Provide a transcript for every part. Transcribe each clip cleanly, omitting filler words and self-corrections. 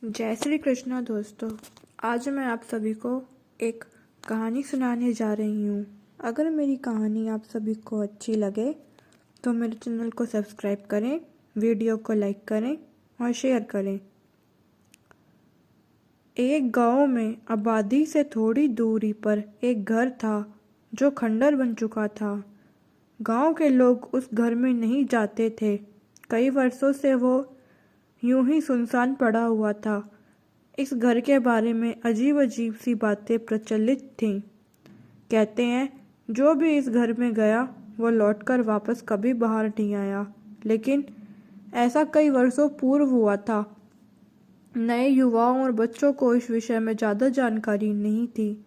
जय श्री कृष्णा दोस्तों। आज मैं आप सभी को एक कहानी सुनाने जा रही हूँ। अगर मेरी कहानी आप सभी को अच्छी लगे तो मेरे चैनल को सब्सक्राइब करें, वीडियो को लाइक करें और शेयर करें। एक गांव में आबादी से थोड़ी दूरी पर एक घर था जो खंडर बन चुका था। गांव के लोग उस घर में नहीं जाते थे। कई वर्षों से वो यूं ही सुनसान पड़ा हुआ था। इस घर के बारे में अजीब अजीब सी बातें प्रचलित थीं। कहते हैं जो भी इस घर में गया वो लौटकर वापस कभी बाहर नहीं आया। लेकिन ऐसा कई वर्षों पूर्व हुआ था। नए युवाओं और बच्चों को इस विषय में ज़्यादा जानकारी नहीं थी।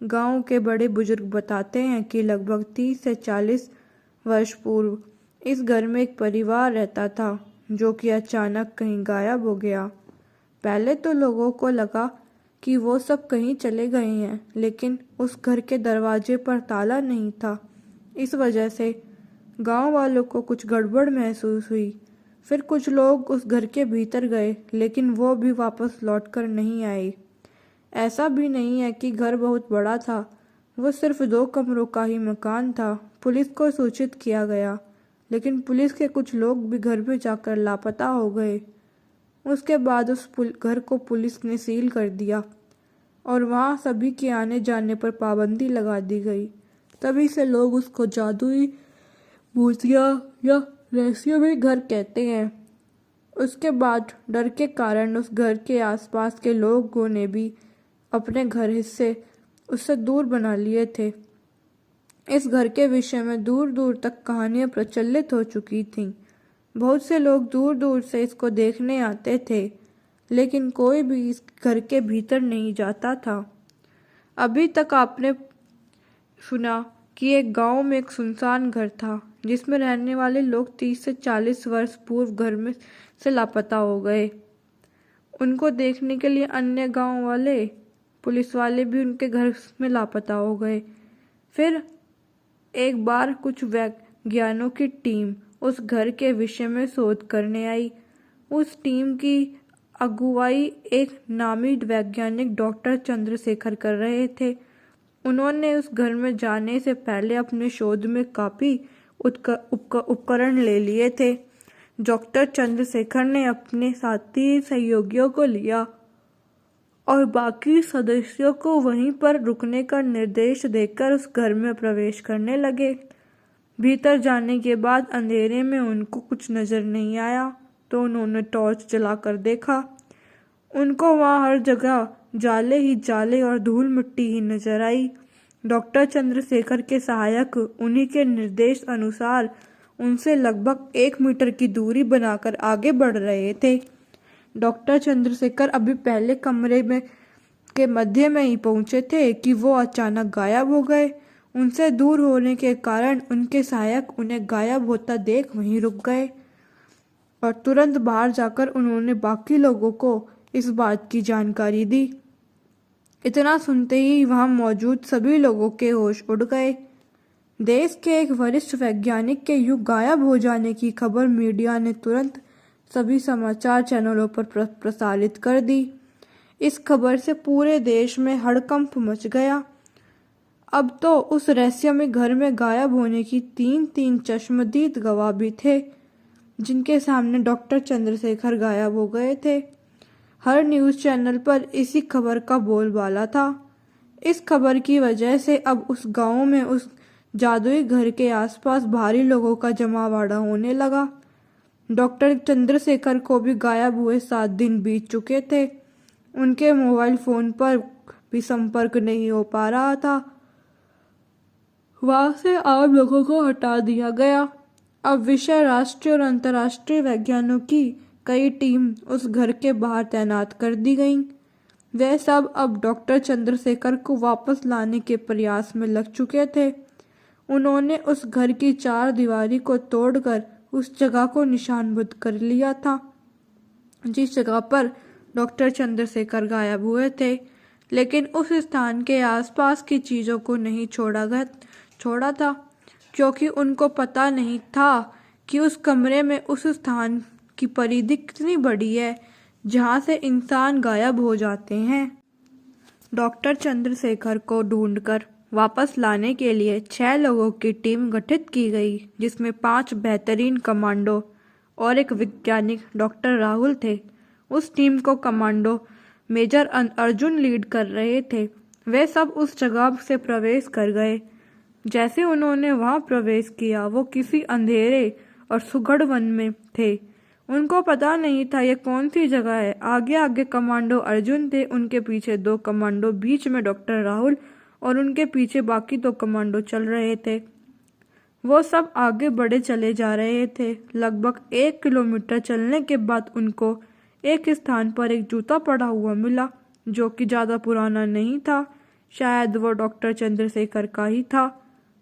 गांव के बड़े बुजुर्ग बताते हैं कि लगभग 30 से 40 वर्ष पूर्व इस घर में एक परिवार रहता था जो कि अचानक कहीं गायब हो गया। पहले तो लोगों को लगा कि वो सब कहीं चले गए हैं, लेकिन उस घर के दरवाजे पर ताला नहीं था। इस वजह से गांव वालों को कुछ गड़बड़ महसूस हुई। फिर कुछ लोग उस घर के भीतर गए, लेकिन वो भी वापस लौटकर नहीं आए। ऐसा भी नहीं है कि घर बहुत बड़ा था, वो सिर्फ 2 कमरों का ही मकान था। पुलिस को सूचित किया गया, लेकिन पुलिस के कुछ लोग भी घर में जाकर लापता हो गए। उसके बाद उस घर को पुलिस ने सील कर दिया और वहाँ सभी के आने जाने पर पाबंदी लगा दी गई। तभी से लोग उसको जादुई, भूतिया या रहस्यमय घर कहते हैं। उसके बाद डर के कारण उस घर के आसपास के लोगों ने भी अपने घर हिस्से उससे दूर बना लिए थे। इस घर के विषय में दूर दूर तक कहानियां प्रचलित हो चुकी थीं। बहुत से लोग दूर दूर से इसको देखने आते थे, लेकिन कोई भी इस घर के भीतर नहीं जाता था। अभी तक आपने सुना कि एक गांव में एक सुनसान घर था जिसमें रहने वाले लोग 30 से 40 वर्ष पूर्व घर में से लापता हो गए। उनको देखने के लिए अन्य गांव वाले, पुलिस वाले भी उनके घर में लापता हो गए। फिर एक बार कुछ वैज्ञानिकों की टीम उस घर के विषय में शोध करने आई। उस टीम की अगुवाई एक नामी वैज्ञानिक डॉक्टर चंद्रशेखर कर रहे थे। उन्होंने उस घर में जाने से पहले अपने शोध में काफ़ी उपकरण ले लिए थे। डॉक्टर चंद्रशेखर ने अपने साथी सहयोगियों को लिया और बाकी सदस्यों को वहीं पर रुकने का निर्देश देकर उस घर में प्रवेश करने लगे। भीतर जाने के बाद अंधेरे में उनको कुछ नजर नहीं आया, तो उन्होंने टॉर्च जलाकर देखा। उनको वहाँ हर जगह जाले ही जाले और धूल मिट्टी ही नजर आई। डॉक्टर चंद्रशेखर के सहायक उन्हीं के निर्देश अनुसार उनसे लगभग 1 मीटर की दूरी बनाकर आगे बढ़ रहे थे। डॉक्टर चंद्रशेखर अभी पहले कमरे में के मध्य में ही पहुंचे थे कि वो अचानक गायब हो गए। उनसे दूर होने के कारण उनके सहायक उन्हें गायब होता देख वहीं रुक गए और तुरंत बाहर जाकर उन्होंने बाकी लोगों को इस बात की जानकारी दी। इतना सुनते ही वहां मौजूद सभी लोगों के होश उड़ गए। देश के एक वरिष्ठ वैज्ञानिक के यूं गायब हो जाने की खबर मीडिया ने तुरंत सभी समाचार चैनलों पर प्रसारित कर दी। इस खबर से पूरे देश में हड़कंप मच गया। अब तो उस रहस्यमय घर में गायब होने की 3 चश्मदीद गवाह भी थे, जिनके सामने डॉक्टर चंद्रशेखर गायब हो गए थे। हर न्यूज़ चैनल पर इसी खबर का बोलबाला था। इस खबर की वजह से अब उस गांव में उस जादुई घर के आसपास भारी लोगों का जमावड़ा होने लगा। डॉक्टर चंद्रशेखर को भी गायब हुए 7 दिन बीत चुके थे। उनके मोबाइल फोन पर भी संपर्क नहीं हो पा रहा था। वहां से आम लोगों को हटा दिया गया। अब विषय राष्ट्रीय और अंतर्राष्ट्रीय वैज्ञानिकों की कई टीम उस घर के बाहर तैनात कर दी गई। वे सब अब डॉक्टर चंद्रशेखर को वापस लाने के प्रयास में लग चुके थे। उन्होंने उस घर की 4 दीवारी को तोड़कर उस जगह को निशानबद्ध कर लिया था जिस जगह पर डॉक्टर चंद्रशेखर गायब हुए थे, लेकिन उस स्थान के आसपास की चीज़ों को नहीं छोड़ा था, क्योंकि उनको पता नहीं था कि उस कमरे में उस स्थान की परिधि कितनी बड़ी है। जहाँ से इंसान गायब हो जाते हैं। डॉक्टर चंद्रशेखर को ढूंढकर वापस लाने के लिए 6 लोगों की टीम गठित की गई, जिसमें 5 बेहतरीन कमांडो और एक वैज्ञानिक डॉक्टर राहुल थे। उस टीम को कमांडो मेजर अर्जुन लीड कर रहे थे। वे सब उस जगह से प्रवेश कर गए। जैसे उन्होंने वहां प्रवेश किया, वो किसी अंधेरे और सुगढ़ वन में थे। उनको पता नहीं था ये कौन सी जगह है। आगे आगे कमांडो अर्जुन थे, उनके पीछे 2 कमांडो, बीच में डॉक्टर राहुल और उनके पीछे बाकी 2 कमांडो चल रहे थे। वो सब आगे बढ़े चले जा रहे थे। लगभग 1 किलोमीटर चलने के बाद उनको एक स्थान पर एक जूता पड़ा हुआ मिला, जो कि ज़्यादा पुराना नहीं था। शायद वो डॉक्टर चंद्रशेखर का ही था।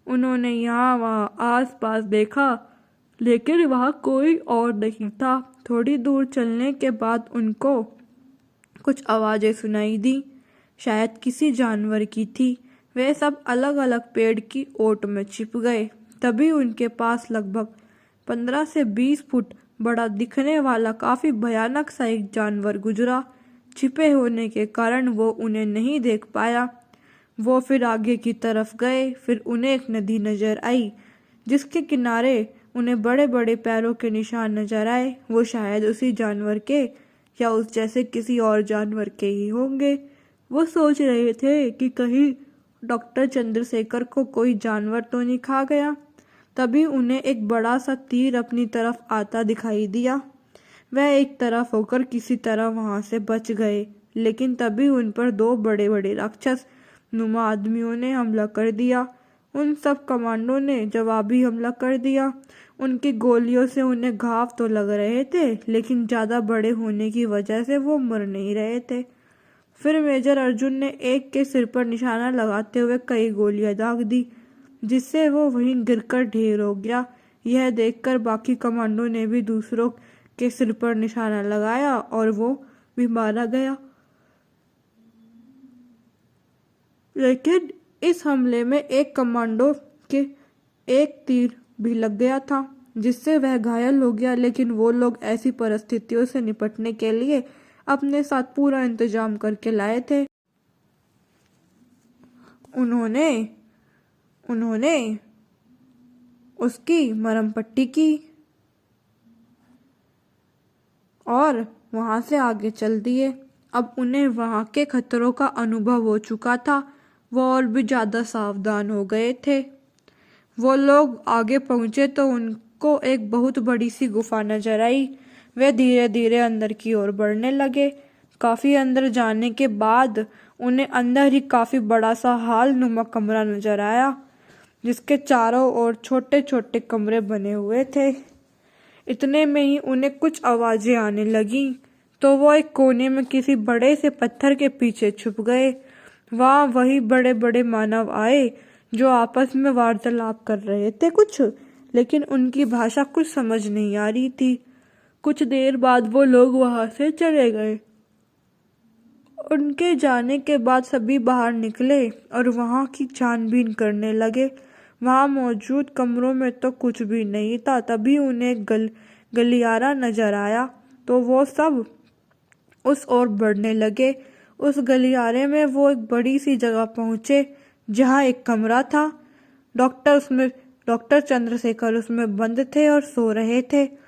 उन्होंने यहाँ वहाँ आस पास देखा, लेकिन वहाँ कोई और नहीं था। थोड़ी दूर चलने के बाद उनको कुछ आवाज़ें सुनाई दी, शायद किसी जानवर की थी। वे सब अलग अलग पेड़ की ओट में छिप गए। तभी उनके पास लगभग 15 से 20 फुट बड़ा दिखने वाला काफ़ी भयानक सा एक जानवर गुजरा। छिपे होने के कारण वो उन्हें नहीं देख पाया। वो फिर आगे की तरफ गए। फिर उन्हें एक नदी नजर आई, जिसके किनारे उन्हें बड़े बड़े पैरों के निशान नजर आए। वो शायद उसी जानवर के या उस जैसे किसी और जानवर के ही होंगे। वो सोच रहे थे कि कहीं डॉक्टर चंद्रशेखर को कोई जानवर तो नहीं खा गया। तभी उन्हें एक बड़ा सा तीर अपनी तरफ आता दिखाई दिया। वह एक तरफ होकर किसी तरह वहां से बच गए, लेकिन तभी उन पर 2 बड़े बड़े राक्षस नुमा आदमियों ने हमला कर दिया। उन सब कमांडो ने जवाबी हमला कर दिया। उनकी गोलियों से उन्हें घाव तो लग रहे थे, लेकिन ज़्यादा बड़े होने की वजह से वो मर नहीं रहे थे। फिर मेजर अर्जुन ने एक के सिर पर निशाना लगाते हुए कई गोलियां दाग दी, जिससे वो वहीं गिरकर ढेर हो गया। यह देखकर बाकी कमांडो ने भी दूसरों के सिर पर निशाना लगाया और वो भी मारा गया। लेकिन इस हमले में एक कमांडो के एक तीर भी लग गया था, जिससे वह घायल हो गया। लेकिन वो लोग ऐसी परिस्थितियों से निपटने के लिए अपने साथ पूरा इंतजाम करके लाए थे। उन्होंने उसकी मरहम पट्टी की और वहां से आगे चल दिए। अब उन्हें वहां के खतरों का अनुभव हो चुका था। वो और भी ज़्यादा सावधान हो गए थे। वो लोग आगे पहुंचे तो उनको एक बहुत बड़ी सी गुफा नजर आई। वे धीरे धीरे अंदर की ओर बढ़ने लगे। काफ़ी अंदर जाने के बाद उन्हें अंदर ही काफ़ी बड़ा सा हॉल नुमा कमरा नजर आया, जिसके चारों ओर छोटे छोटे कमरे बने हुए थे। इतने में ही उन्हें कुछ आवाज़ें आने लगीं, तो वो एक कोने में किसी बड़े से पत्थर के पीछे छुप गए। वहाँ वही बड़े बड़े मानव आए, जो आपस में वार्तालाप कर रहे थे कुछ, लेकिन उनकी भाषा कुछ समझ नहीं आ रही थी। कुछ देर बाद वो लोग वहां से चले गए। उनके जाने के बाद सभी बाहर निकले और वहां की छानबीन करने लगे। वहां मौजूद कमरों में तो कुछ भी नहीं था। तभी उन्हें गलियारा नजर आया, तो वो सब उस ओर बढ़ने लगे। उस गलियारे में वो एक बड़ी सी जगह पहुंचे, जहां एक कमरा था। डॉक्टर चंद्रशेखर उसमें बंद थे और सो रहे थे।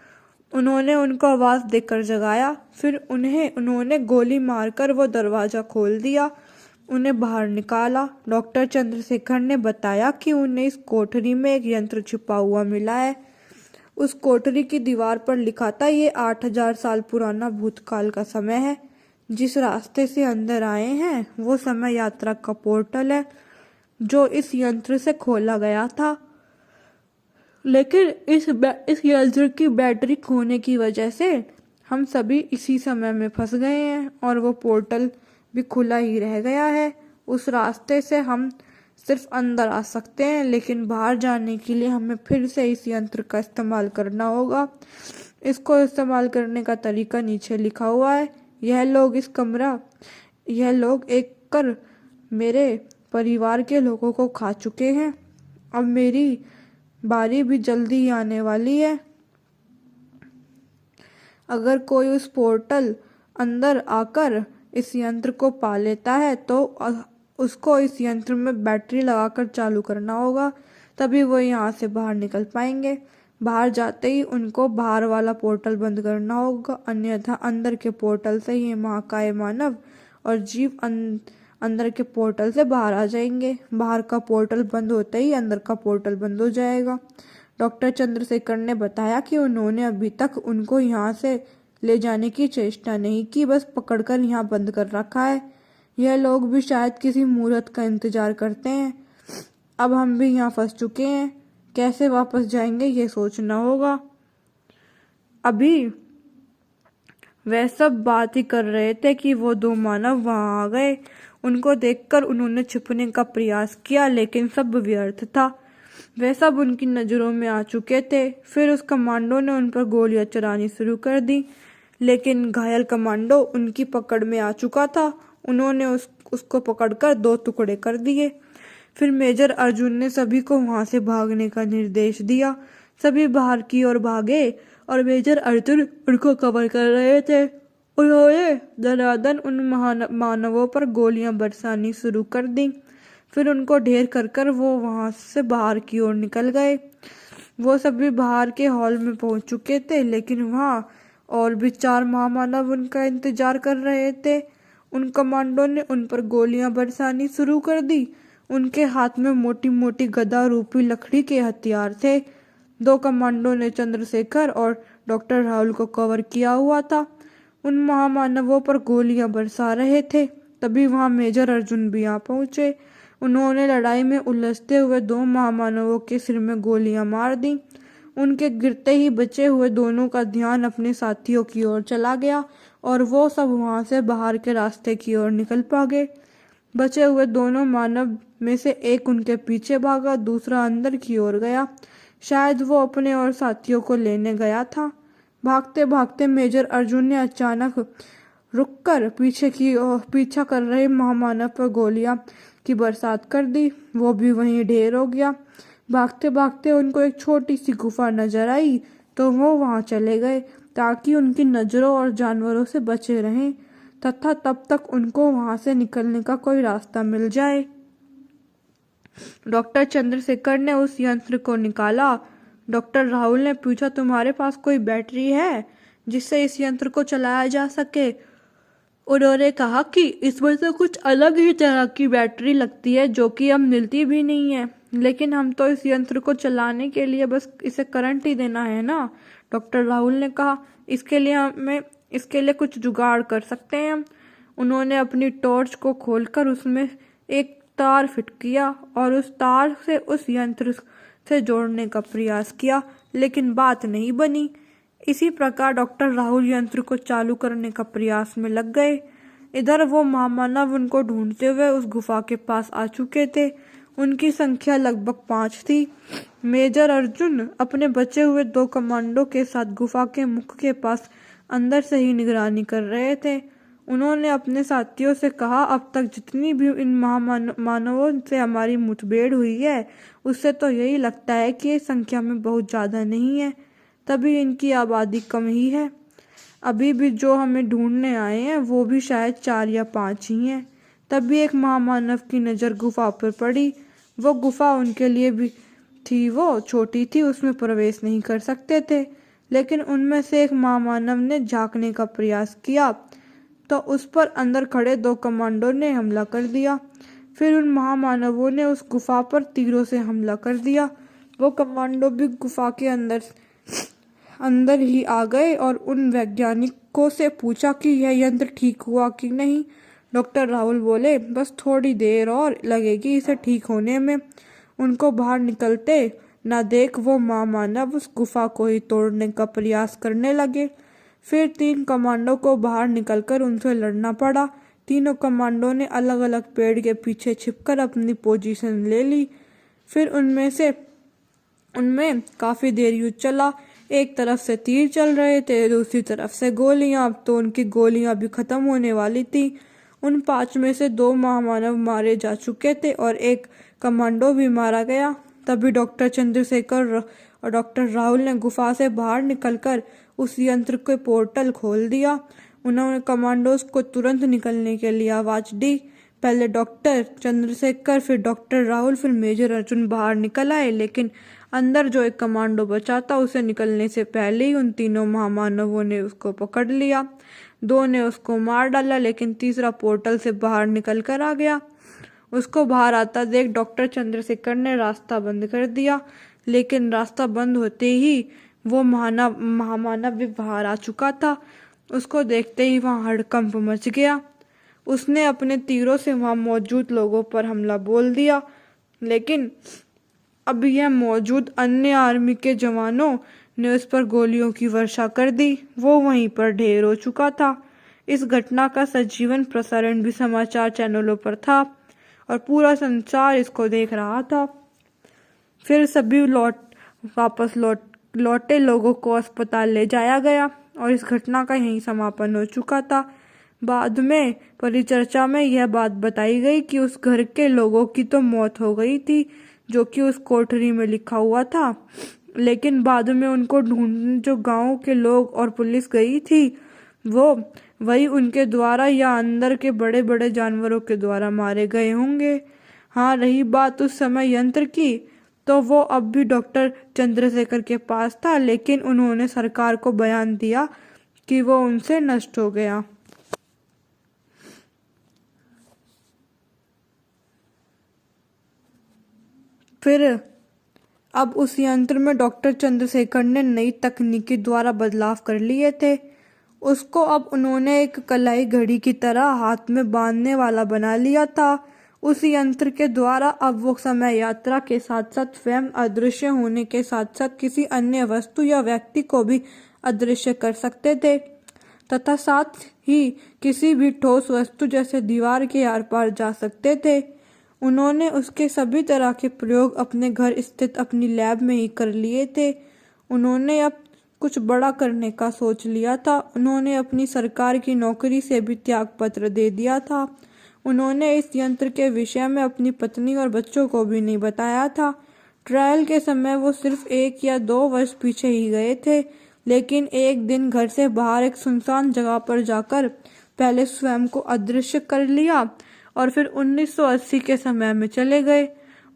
उन्होंने उनको आवाज़ देकर जगाया। फिर उन्होंने गोली मारकर वो दरवाज़ा खोल दिया, उन्हें बाहर निकाला। डॉक्टर चंद्रशेखर ने बताया कि उन्हें इस कोठरी में एक यंत्र छुपा हुआ मिला है। उस कोठरी की दीवार पर लिखा था, ये 8000 साल पुराना भूतकाल का समय है। जिस रास्ते से अंदर आए हैं वो समय यात्रा का पोर्टल है, जो इस यंत्र से खोला गया था। लेकिन इस यंत्र की बैटरी खोने की वजह से हम सभी इसी समय में फंस गए हैं और वो पोर्टल भी खुला ही रह गया है। उस रास्ते से हम सिर्फ अंदर आ सकते हैं, लेकिन बाहर जाने के लिए हमें फिर से इस यंत्र का इस्तेमाल करना होगा। इसको इस्तेमाल करने का तरीका नीचे लिखा हुआ है। यह लोग एक कर मेरे परिवार के लोगों को खा चुके हैं। अब मेरी बारी भी जल्दी ही आने वाली है। अगर कोई उस पोर्टल अंदर आकर इस यंत्र को पा लेता है तो उसको इस यंत्र में बैटरी लगाकर चालू करना होगा, तभी वो यहाँ से बाहर निकल पाएंगे। बाहर जाते ही उनको बाहर वाला पोर्टल बंद करना होगा, अन्यथा अंदर के पोर्टल से ही महाकाय मानव और जीव अंदर के पोर्टल से बाहर आ जाएंगे। बाहर का पोर्टल बंद होते ही अंदर का पोर्टल बंद हो जाएगा। डॉक्टर चंद्रशेखर ने बताया कि उन्होंने अभी तक उनको यहाँ से ले जाने की चेष्टा नहीं की, बस पकड़कर यहाँ बंद कर रखा है। यह लोग भी शायद किसी मुहूर्त का इंतजार करते हैं। अब हम भी यहाँ फंस चुके हैं, कैसे वापस जाएंगे ये सोचना होगा। अभी वह सब बात ही कर रहे थे कि वो दो मानव वहां आ गए। उनको देखकर उन्होंने छिपने का प्रयास किया, लेकिन सब व्यर्थ था। वे सब उनकी नज़रों में आ चुके थे। फिर उस कमांडो ने उन पर गोलियां चलानी शुरू कर दी, लेकिन घायल कमांडो उनकी पकड़ में आ चुका था। उन्होंने उसको पकड़कर दो टुकड़े कर दिए। फिर मेजर अर्जुन ने सभी को वहां से भागने का निर्देश दिया। सभी बाहर की ओर भागे और मेजर अर्जुन उनको कवर कर रहे थे। उन्होंने धनाधन उन मानवों पर गोलियां बरसानी शुरू कर दी। फिर उनको ढेर कर वो वहां से बाहर की ओर निकल गए। वो सभी बाहर के हॉल में पहुंच चुके थे, लेकिन वहां और भी 4 महामानव उनका इंतजार कर रहे थे। उन कमांडो ने उन पर गोलियां बरसानी शुरू कर दी। उनके हाथ में मोटी मोटी गदा रूपी लकड़ी के हथियार थे। 2 कमांडो ने चंद्रशेखर और डॉक्टर राहुल को कवर किया हुआ था। उन महामानवों पर गोलियां बरसा रहे थे। तभी वहां मेजर अर्जुन भी आ पहुंचे। उन्होंने लड़ाई में उलझते हुए 2 महामानवों के सिर में गोलियां मार दी। उनके गिरते ही बचे हुए दोनों का ध्यान अपने साथियों की ओर चला गया और वो सब वहां से बाहर के रास्ते की ओर निकल भागे। बचे हुए दोनों मानव में से एक उनके पीछे भागा, दूसरा अंदर की ओर गया। शायद वो अपने और साथियों को लेने गया था। भागते भागते मेजर अर्जुन ने अचानक रुककर पीछा कर रहे महामानव पर गोलियां की बरसात कर दी। वो भी वहीं ढेर हो गया। भागते भागते उनको एक छोटी सी गुफा नजर आई तो वो वहां चले गए ताकि उनकी नजरों और जानवरों से बचे रहें तथा तब तक उनको वहां से निकलने का कोई रास्ता मिल जाए। डॉक्टर चंद्रशेखर ने उस यंत्र को निकाला। डॉक्टर राहुल ने पूछा, तुम्हारे पास कोई बैटरी है जिससे इस यंत्र को चलाया जा सके? उन्होंने कहा कि इसमें तो कुछ अलग ही तरह की बैटरी लगती है जो कि अब मिलती भी नहीं है, लेकिन हम तो इस यंत्र को चलाने के लिए बस इसे करंट ही देना है ना। डॉक्टर राहुल ने कहा, इसके लिए कुछ जुगाड़ कर सकते हैं हम। उन्होंने अपनी टॉर्च को खोलकर उसमें एक तार फिट किया और उस तार से उस यंत्र से जोड़ने का प्रयास किया, लेकिन बात नहीं बनी। इसी प्रकार डॉक्टर राहुल यंत्र को चालू करने का प्रयास में लग गए। इधर वो महामानव उनको ढूंढते हुए उस गुफा के पास आ चुके थे। उनकी संख्या लगभग 5 थी। मेजर अर्जुन अपने बचे हुए 2 कमांडो के साथ गुफा के मुख के पास अंदर से ही निगरानी कर रहे थे। उन्होंने अपने साथियों से कहा, अब तक जितनी भी इन महामानवों से हमारी मुठभेड़ हुई है उससे तो यही लगता है कि ये संख्या में बहुत ज़्यादा नहीं है, तभी इनकी आबादी कम ही है। अभी भी जो हमें ढूंढने आए हैं वो भी शायद 4 या 5 ही हैं। तभी एक महामानव की नज़र गुफा पर पड़ी। वो गुफा उनके लिए भी थी, वो छोटी थी, उसमें प्रवेश नहीं कर सकते थे, लेकिन उनमें से एक महामानव ने झांकने का प्रयास किया तो उस पर अंदर खड़े 2 कमांडो ने हमला कर दिया। फिर उन महामानवों ने उस गुफा पर तीरों से हमला कर दिया। वो कमांडो भी गुफा के अंदर ही आ गए और उन वैज्ञानिकों से पूछा कि यह यंत्र ठीक हुआ कि नहीं। डॉक्टर राहुल बोले, बस थोड़ी देर और लगेगी इसे ठीक होने में। उनको बाहर निकलते ना देख वो महामानव उस गुफा को ही तोड़ने का प्रयास करने लगे। फिर 3 कमांडो को बाहर निकलकर उनसे लड़ना पड़ा। तीनों कमांडो ने अलग अलग पेड़ के पीछे छिपकर अपनी पोजीशन ले ली। फिर उनमें काफ़ी देर युद्ध चला। एक तरफ से तीर चल रहे थे, दूसरी तरफ से गोलियां। अब तो उनकी गोलियां भी खत्म होने वाली थी। उन 5 में से 2 महामानव मारे जा चुके थे और एक कमांडो भी मारा गया। तभी डॉक्टर चंद्रशेखर और डॉक्टर राहुल ने गुफा से बाहर निकलकर उस यंत्र के पोर्टल खोल दिया। उन्होंने कमांडोज को तुरंत निकलने के लिए आवाज दी। पहले डॉक्टर चंद्रशेखर, फिर डॉक्टर राहुल, फिर मेजर अर्जुन बाहर निकल आए, लेकिन अंदर जो एक कमांडो बचा था उसे निकलने से पहले ही उन तीनों महामानवों ने उसको पकड़ लिया। दो ने उसको मार डाला, लेकिन तीसरा पोर्टल से बाहर निकल कर आ गया। उसको बाहर आता देख डॉक्टर चंद्रशेखर ने रास्ता बंद कर दिया, लेकिन रास्ता बंद होते ही वो महामानव भी बाहर आ चुका था। उसको देखते ही वहाँ हड़कंप मच गया। उसने अपने तीरों से वहाँ मौजूद लोगों पर हमला बोल दिया, लेकिन अब यह मौजूद अन्य आर्मी के जवानों ने उस पर गोलियों की वर्षा कर दी। वो वहीं पर ढेर हो चुका था। इस घटना का सजीवन प्रसारण भी समाचार चैनलों पर था और पूरा संसार इसको देख रहा था। फिर सभी वापस लौटे लोगों को अस्पताल ले जाया गया और इस घटना का यहीं समापन हो चुका था। बाद में परिचर्चा में यह बात बताई गई कि उस घर के लोगों की तो मौत हो गई थी, जो कि उस कोठरी में लिखा हुआ था, लेकिन बाद में उनको ढूंढने जो गांव के लोग और पुलिस गई थी, वो वही उनके द्वारा या अंदर के बड़े बड़े जानवरों के द्वारा मारे गए होंगे। हाँ, रही बात उस समय यंत्र की, तो वो अब भी डॉक्टर चंद्रशेखर के पास था, लेकिन उन्होंने सरकार को बयान दिया कि वो उनसे नष्ट हो गया। फिर अब उस यंत्र में डॉक्टर चंद्रशेखर ने नई तकनीकी द्वारा बदलाव कर लिए थे। उसको अब उन्होंने एक कलाई घड़ी की तरह हाथ में बांधने वाला बना लिया था। उस यंत्र के द्वारा अब वो समय यात्रा के साथ साथ स्वयं अदृश्य होने के साथ साथ किसी अन्य वस्तु या व्यक्ति को भी अदृश्य कर सकते थे, तथा साथ ही किसी भी ठोस वस्तु जैसे दीवार के आर पार जा सकते थे। उन्होंने उसके सभी तरह के प्रयोग अपने घर स्थित अपनी लैब में ही कर लिए थे। उन्होंने अब कुछ बड़ा करने का सोच लिया था। उन्होंने अपनी सरकार की नौकरी से भी त्याग पत्र दे दिया था। उन्होंने इस यंत्र के विषय में अपनी पत्नी और बच्चों को भी नहीं बताया था। ट्रायल के समय वो सिर्फ 1 या 2 वर्ष पीछे ही गए थे, लेकिन एक दिन घर से बाहर एक सुनसान जगह पर जाकर पहले स्वयं को अदृश्य कर लिया और फिर 1980 के समय में चले गए।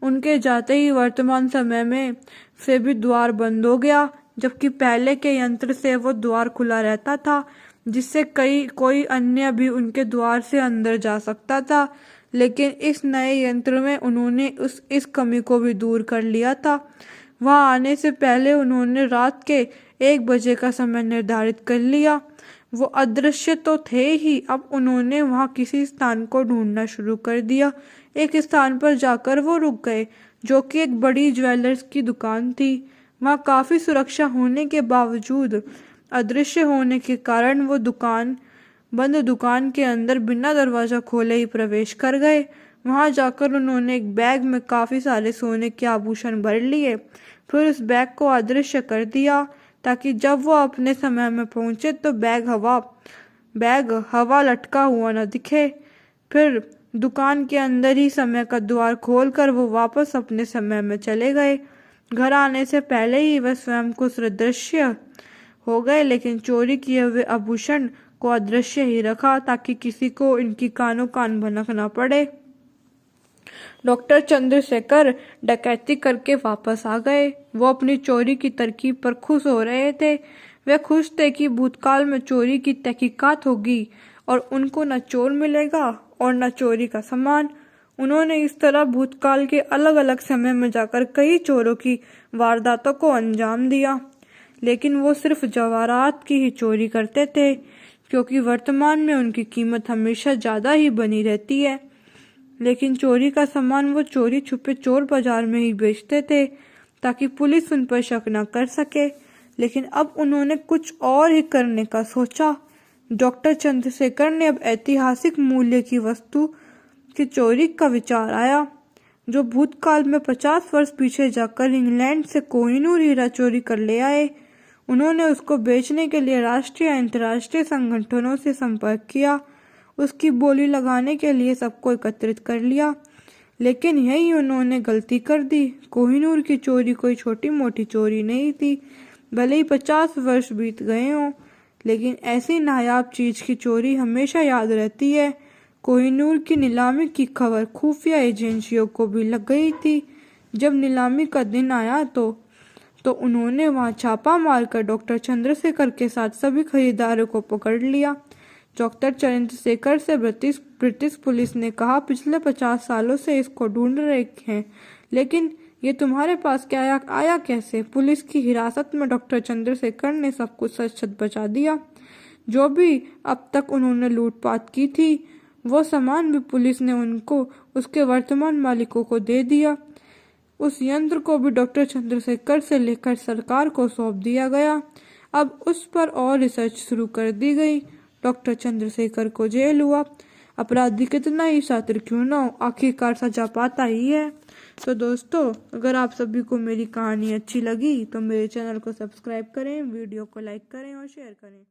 उनके जाते ही वर्तमान समय में से भी द्वार बंद हो गया, जबकि पहले के यंत्र से वो द्वार खुला रहता था, जिससे कोई अन्य भी उनके द्वार से अंदर जा सकता था। लेकिन इस नए यंत्र में उन्होंने इस कमी को भी दूर कर लिया था। वहां आने से पहले उन्होंने रात के 1 बजे का समय निर्धारित कर लिया। वो अदृश्य तो थे ही, अब उन्होंने वहां किसी स्थान को ढूंढना शुरू कर दिया। एक स्थान पर जाकर वो रुक गए, जो कि एक बड़ी ज्वेलर्स की दुकान थी। वहां काफी सुरक्षा होने के बावजूद अदृश्य होने के कारण वो बंद दुकान के अंदर बिना दरवाजा खोले ही प्रवेश कर गए। वहां जाकर उन्होंने एक बैग में काफी सारे सोने के आभूषण भर लिए, फिर उस बैग को अदृश्य कर दिया ताकि जब वो अपने समय में पहुंचे तो बैग हवा लटका हुआ न दिखे। फिर दुकान के अंदर ही समय का द्वार खोलकर वो वापस अपने समय में चले गए। घर आने से पहले ही वह स्वयं को सदृश्य हो गए, लेकिन चोरी किए हुए आभूषण को अदृश्य ही रखा ताकि किसी को इनकी कानों कान भनक ना पड़े। डॉक्टर चंद्रशेखर डकैती करके वापस आ गए। वो अपनी चोरी की तरकीब पर खुश हो रहे थे। वे खुश थे कि भूतकाल में चोरी की तहकीकात होगी और उनको न चोर मिलेगा और न चोरी का सामान। उन्होंने इस तरह भूतकाल के अलग अलग समय में जाकर कई चोरों की वारदातों को अंजाम दिया, लेकिन वो सिर्फ जवाहरात की ही चोरी करते थे, क्योंकि वर्तमान में उनकी कीमत हमेशा ज़्यादा ही बनी रहती है। लेकिन चोरी का सामान वो चोरी छुपे चोर बाजार में ही बेचते थे ताकि पुलिस उन पर शक न कर सके। लेकिन अब उन्होंने कुछ और ही करने का सोचा। डॉक्टर चंद्रशेखर ने अब ऐतिहासिक मूल्य की वस्तु की चोरी का विचार आया, जो भूतकाल में 50 वर्ष पीछे जाकर इंग्लैंड से कोहिनूर हीरा चोरी कर ले आए। उन्होंने उसको बेचने के लिए राष्ट्रीय अंतर्राष्ट्रीय संगठनों से संपर्क किया, उसकी बोली लगाने के लिए सबको एकत्रित कर लिया। लेकिन यही उन्होंने गलती कर दी। कोहिनूर की चोरी कोई छोटी मोटी चोरी नहीं थी, भले ही 50 वर्ष बीत गए हों, लेकिन ऐसी नायाब चीज की चोरी हमेशा याद रहती है। कोहिनूर की नीलामी की खबर खुफिया एजेंसियों को भी लग गई थी। जब नीलामी का दिन आया तो उन्होंने वहां छापा मारकर डॉक्टर चंद्रशेखर के साथ सभी खरीदारों को पकड़ लिया। डॉक्टर चंद्रशेखर से ब्रिटिश पुलिस ने कहा, पिछले 50 सालों से इसको ढूंढ रहे हैं, लेकिन ये तुम्हारे पास क्या आया कैसे? पुलिस की हिरासत में डॉक्टर चंद्रशेखर ने सब कुछ सच सच बता दिया। जो भी अब तक उन्होंने लूटपाट की थी, वो सामान भी पुलिस ने उनको उसके वर्तमान मालिकों को दे दिया। उस यंत्र को भी डॉक्टर चंद्रशेखर से लेकर सरकार को सौंप दिया गया। अब उस पर और रिसर्च शुरू कर दी गई। डॉक्टर चंद्रशेखर को जेल हुआ। अपराधी कितना ही शातिर क्यों ना हो, आखिरकार सजा पाता ही है। तो दोस्तों, अगर आप सभी को मेरी कहानी अच्छी लगी तो मेरे चैनल को सब्सक्राइब करें, वीडियो को लाइक करें और शेयर करें।